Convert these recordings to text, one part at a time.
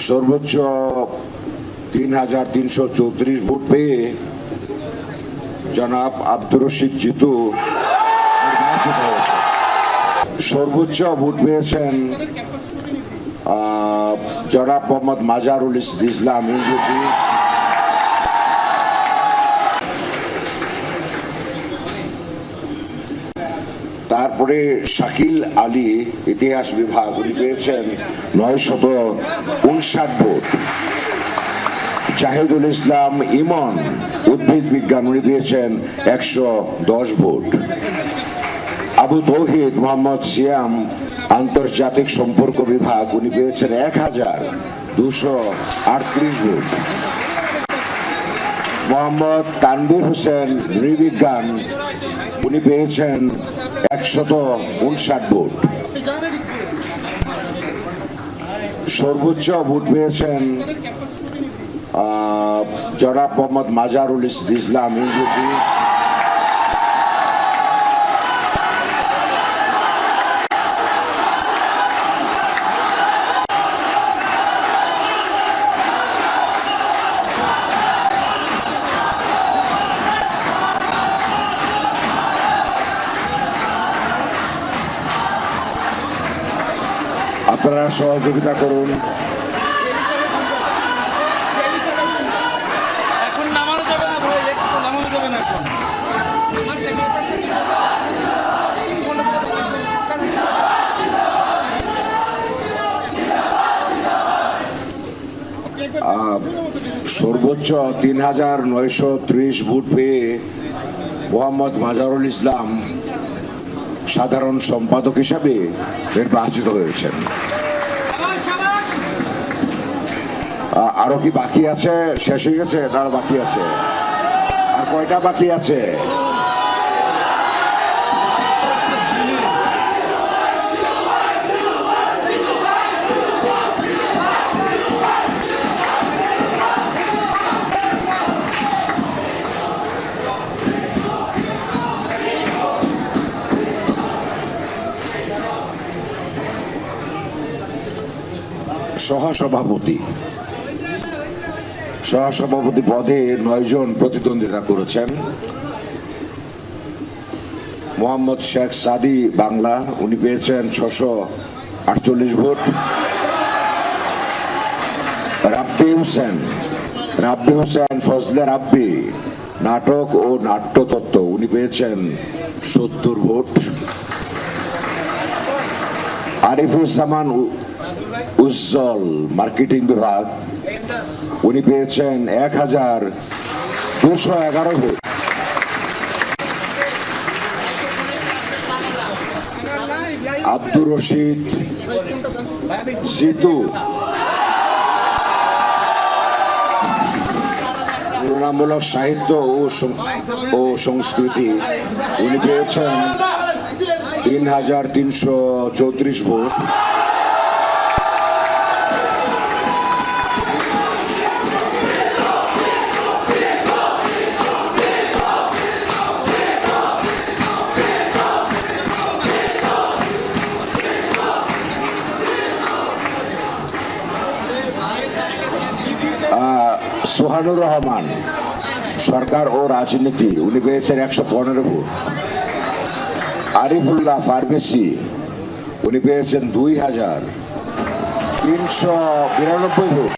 সর্বোচ্চ ৩,৩৩৪ ভোট পেয়ে জনাব আব্দুর রশিদ জিতু নির্বাচিত হয়েছে। সর্বোচ্চ ভোট পেয়েছেন জনাব মোহাম্মদ মাজারুল ইসলাম ইংরেজি, তারপরে শাকিল আলী ইতিহাস বিভাগ উনি পেয়েছেন 959 ভোট। জাহিদুল ইসলাম ইমন উদ্ভিদ বিজ্ঞান উনি পেয়েছেন 110 ভোট। আবু তৌহিদ মোহাম্মদ সিয়াম আন্তর্জাতিক সম্পর্ক বিভাগ উনি পেয়েছেন 1238 ভোট। মোহাম্মদ তানভীর হোসেন নৃবিজ্ঞান উনি পেয়েছেন 159 ভোট। সর্বোচ্চ ভোট পেয়েছেন জনাব মোহাম্মদ মাজারুল ইসলাম ইংরেজি, আপনারা সহযোগিতা করুন। এখন নামানো যাবে না ভাই, নামানো যাবে না এখন। সর্বোচ্চ ৩,৯৩০ ভোট পেয়ে মোহাম্মদ মাজারুল ইসলাম সাধারণ সম্পাদক হিসাবে নির্বাচিত হয়েছেন। আরো কি বাকি আছে? শেষ হয়ে গেছে? আরো বাকি আছে? আর কয়টা বাকি আছে? সহসভাপতি পদে 9 জন প্রতিদ্বন্দ্বিতা করেছেন। মোহাম্মদ শেখ সাদি বাংলা উনি পেয়েছেন 648 ভোট। রাব্বি হোসেন ফজলে রাব্বি নাটক ও নাট্যতত্ত্ব উনি পেয়েছেন 70 ভোট। আরিফুজ্জামান উজ্জ্বল মার্কেটিং বিভাগ উনি পেয়েছেন 1211 ভোট। আব্দুর রশিদ জিতু তুলনামূলক সাহিত্য ও সংস্কৃতি উনি পেয়েছেন ৩,৩34 ভোট। সোহানুর রহমান সরকার ও রাজনীতি উনি পেয়েছেন 115 ভোট। আরিফুল্লাহ ফার্মেসি উনি পেয়েছেন 2,392 ভোট।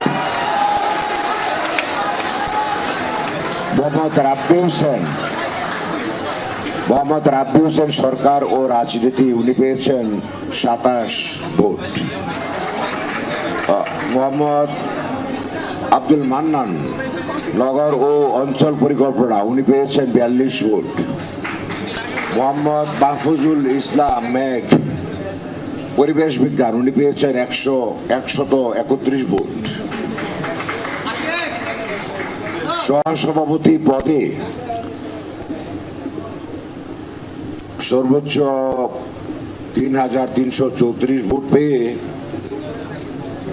মোহাম্মদ রাব্বি হোসেন সরকার ও রাজনীতি উনি পেয়েছেন 27 ভোট। মোহাম্মদ আব্দুল মান্নান নগর ও অঞ্চল পরিকল্পনা উনি পেয়েছেন 42 ভোট। মোহাম্মদ মাহফুজুল ইসলাম মেঘ পরিবেশ বিজ্ঞান উনি পেয়েছেন 131 ভোট। সহসভাপতি পদে সর্বোচ্চ ৩,৩34 ভোট পেয়ে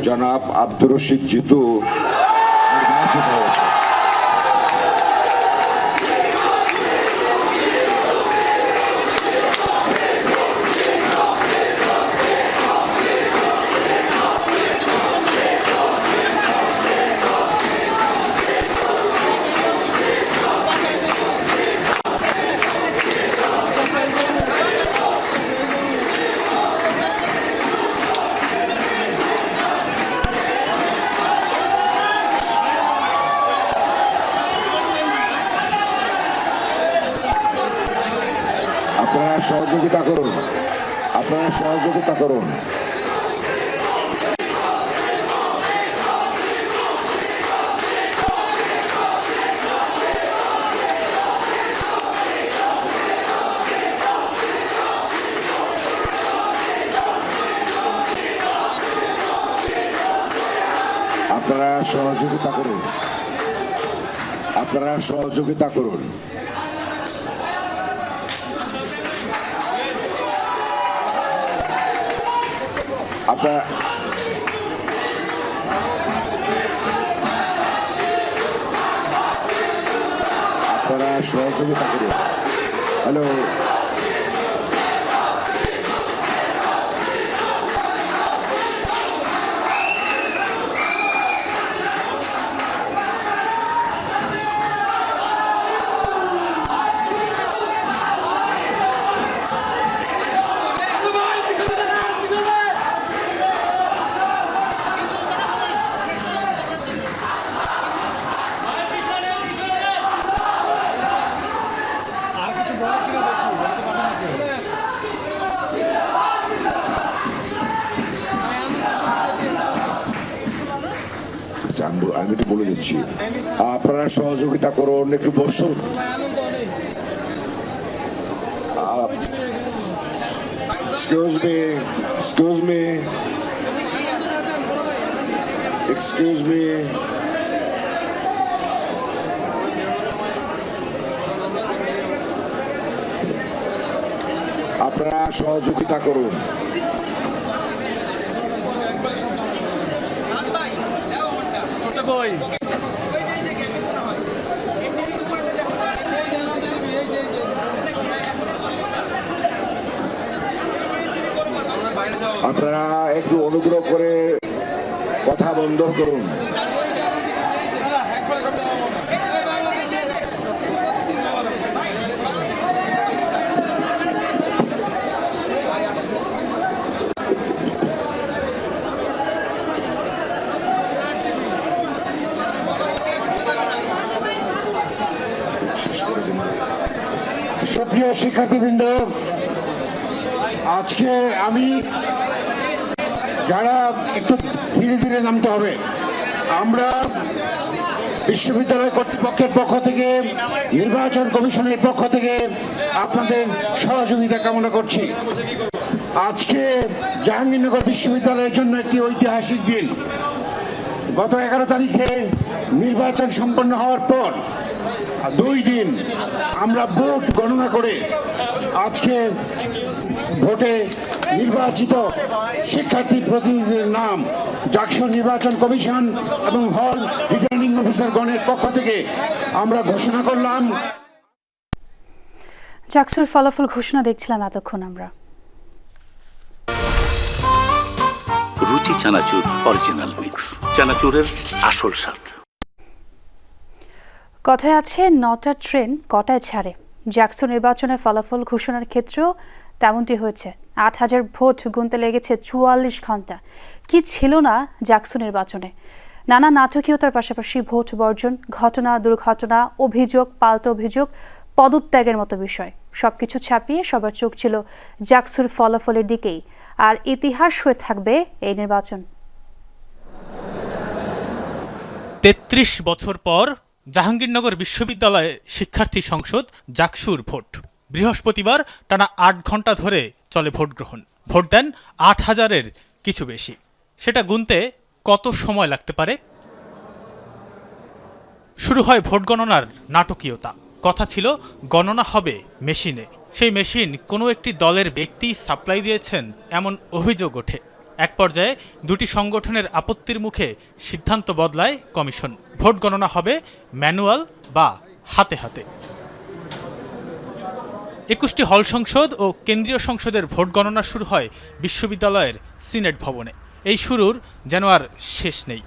জনাব আব্দুর রশিদ জিতু নির্বাচিত হয়েছে। সহযোগিতা করুন, আপনারা সহযোগিতা করুন। আপনারা সহযোগিতা করুন, আপনারা সহযোগিতা করুন। আপনারা সহযোগিতা করুন। হ্যালো, আমি তো বলে দিচ্ছি, আপনারা সহযোগিতা করুন, একটু বসুন। Excuse me, excuse me, excuse me. আপনারা সহযোগিতা করুন। আপনারা একটু অনুগ্রহ করে কথা বন্ধ করুন। সুপ্রিয় শিক্ষার্থীবৃন্দ, আজকে আমি যারা একটু ধীরে ধীরে নামতে হবে, আমরা বিশ্ববিদ্যালয় কর্তৃপক্ষের পক্ষ থেকে, নির্বাচন কমিশনের পক্ষ থেকে আপনাদের সহযোগিতা কামনা করছি। আজকে জাহাঙ্গীরনগর বিশ্ববিদ্যালয়ের জন্য একটি ঐতিহাসিক দিন। গত 11 তারিখে নির্বাচন সম্পন্ন হওয়ার পর 2 দিন আমরা ভোট গণনা করে আজকে ভোটে নির্বাচিত শিক্ষার্থী প্রতিনিধিদের নাম জাকসু নির্বাচন কমিশন এবং হল রিটার্নিং অফিসার গণের পক্ষ থেকে আমরা ঘোষণা করলাম। জাকসুর ফলাফল ঘোষণা দেখছিলাম এতক্ষণ আমরা। রুচি চানাচুর অরিজিনাল মিক্স, চানাচুরের আসল স্বাদ। কথায় আছে 9টার ট্রেন কটায় ছাড়ে। জাকসু নির্বাচনের ফলাফল ঘোষণার ক্ষেত্রেও তেমনটি হয়েছে। 8,000 ভোট গুনতে লেগেছে 44 ঘন্টা। কি ছিল না জাকসু নির্বাচনে? নানা নাটকীয়তার পাশাপাশি ভোট বর্জন, ঘটনা, দুর্ঘটনা, অভিযোগ, পাল্টা অভিযোগ, পদত্যাগের মতো বিষয় সবকিছু ছাপিয়ে সবার চোখ ছিল জাকসুর ফলাফলের দিকেই। আর ইতিহাস হয়ে থাকবে এই নির্বাচন। 33 বছর পর জাহাঙ্গীরনগর বিশ্ববিদ্যালয়ে শিক্ষার্থী সংসদ জাকসুর ভোট। বৃহস্পতিবার টানা 8 ঘন্টা ধরে চলে ভোট গ্রহণ। ভোট দেন 8,000-এর কিছু বেশি। সেটা গুনতে কত সময় লাগতে পারে? শুরু হয় ভোট গণনার নাটকীয়তা। কথা ছিল গণনা হবে মেশিনে। সেই মেশিন কোনো একটি দলের ব্যক্তি সাপ্লাই দিয়েছেন এমন অভিযোগ ওঠে। এক পর্যায়ে 2টি সংগঠনের আপত্তির মুখে সিদ্ধান্ত বদলায় কমিশন। ভোট গণনা হবে ম্যানুয়াল বা হাতে হাতে। 21টি হল সংসদ ও কেন্দ্রীয় সংসদের ভোট গণনা শুরু হয় বিশ্ববিদ্যালয়ের সিনেট ভবনে। এই শুরুর যেন আর শেষ নেই।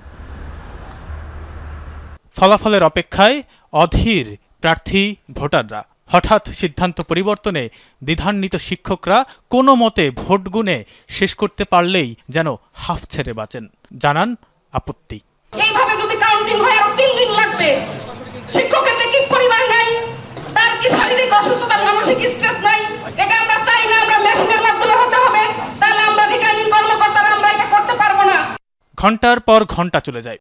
ফলাফলের অপেক্ষায় অধীর প্রার্থী ভোটাররা। হঠাৎ সিদ্ধান্ত পরিবর্তনে দ্বিধান্বিত শিক্ষকরা কোনো মতে ভোট গুনে শেষ করতে পারলেই যেন হাফ ছেড়ে বাঁচেন। জানান আপত্তি। এইভাবে যদি কাউন্টিং হয় আরো 3 দিন লাগবে। শিক্ষকের কি পরিবার নাই, তার কি শারীরিক অসুস্থতা, মানসিক স্ট্রেস নাই? এটা আমরা চাই ঘন্টার পর ঘন্টা চলে যায়।